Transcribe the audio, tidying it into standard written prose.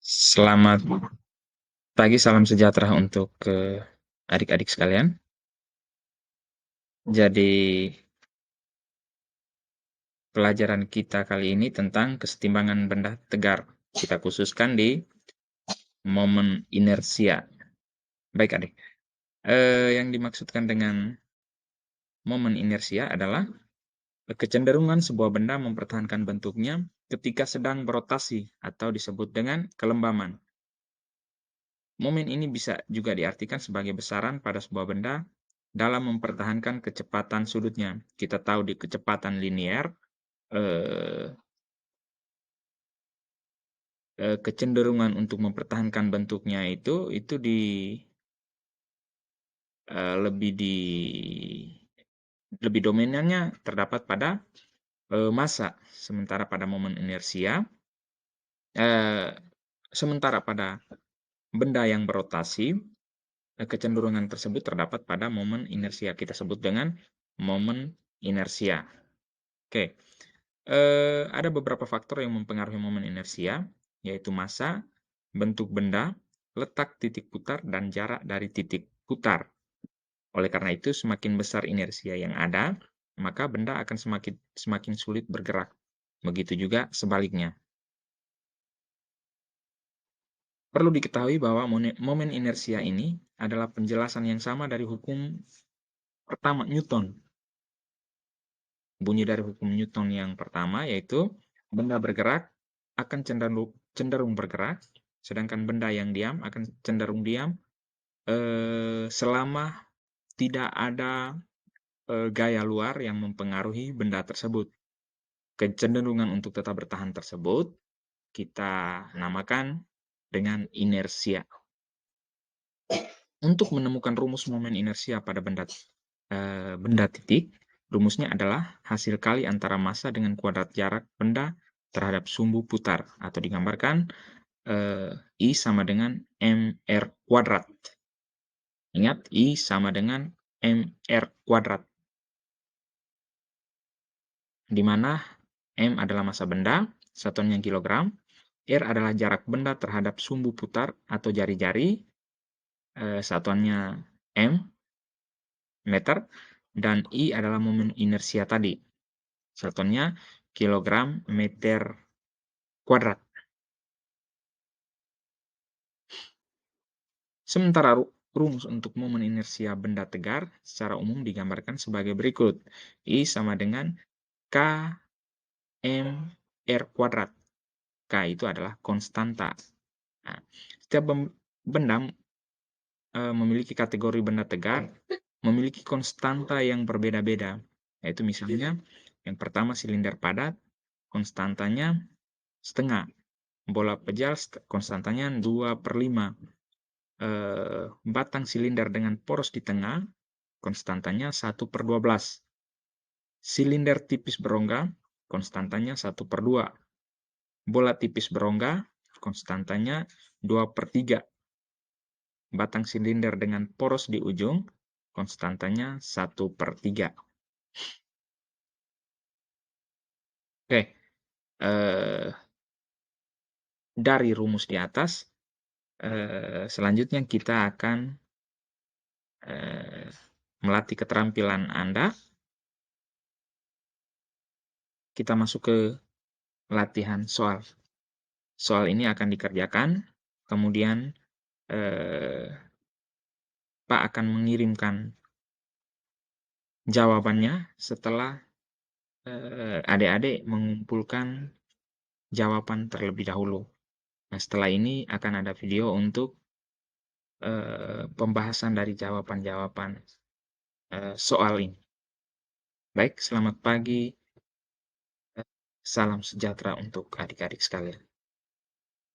Selamat pagi, salam sejahtera untuk adik-adik sekalian. Jadi, pelajaran kita kali ini tentang kesetimbangan benda tegar. Kita khususkan di momen inersia. Baik, adik. Yang dimaksudkan dengan momen inersia adalah kecenderungan sebuah benda mempertahankan bentuknya ketika sedang berotasi atau disebut dengan kelembaman. Momen ini bisa juga diartikan sebagai besaran pada sebuah benda dalam mempertahankan kecepatan sudutnya. Kita tahu di kecepatan linier, kecenderungan untuk mempertahankan bentuknya itu lebih dominannya terdapat pada massa, sementara pada momen inersia, sementara pada benda yang berotasi, kecenderungan tersebut terdapat pada momen inersia. Kita sebut dengan momen inersia. Oke, ada beberapa faktor yang mempengaruhi momen inersia, yaitu massa, bentuk benda, letak titik putar, dan jarak dari titik putar. Oleh karena itu, semakin besar inersia yang ada, maka benda akan semakin sulit bergerak. Begitu juga sebaliknya. Perlu diketahui bahwa momen inersia ini adalah penjelasan yang sama dari hukum pertama Newton. Bunyi dari hukum Newton yang pertama yaitu benda bergerak akan cenderung bergerak, sedangkan benda yang diam akan cenderung diam selama tidak ada gaya luar yang mempengaruhi benda tersebut. Kecenderungan untuk tetap bertahan tersebut kita namakan dengan inersia. Untuk menemukan rumus momen inersia pada benda titik, rumusnya adalah hasil kali antara massa dengan kuadrat jarak benda terhadap sumbu putar, atau digambarkan I sama dengan mr kuadrat. Ingat, I sama dengan mr kuadrat, di mana m adalah massa benda, satuannya kilogram, r adalah jarak benda terhadap sumbu putar atau jari-jari, satuannya m, meter, dan I adalah momen inersia tadi, satuannya kilogram meter kuadrat. Sementara rumus untuk momen inersia benda tegar secara umum digambarkan sebagai berikut. I sama dengan K mr kuadrat. K itu adalah konstanta. Nah, setiap benda memiliki kategori benda tegar, memiliki konstanta yang berbeda-beda. Yaitu misalnya, yang pertama silinder padat, konstantanya setengah. Bola pejal, konstantanya 2/5. Batang silinder dengan poros di tengah, konstantanya 1/12. Silinder tipis berongga, konstantanya 1/2. Bola tipis berongga, konstantanya 2/3. Batang silinder dengan poros di ujung, konstantanya 1/3. Oke, dari rumus di atas, selanjutnya kita akan melatih keterampilan Anda. Kita masuk ke latihan soal. Soal ini akan dikerjakan, kemudian Pak akan mengirimkan jawabannya setelah adik-adik mengumpulkan jawaban terlebih dahulu. Nah, setelah ini akan ada video untuk pembahasan dari jawaban-jawaban soal ini. Baik, selamat pagi. Salam sejahtera untuk adik-adik sekalian.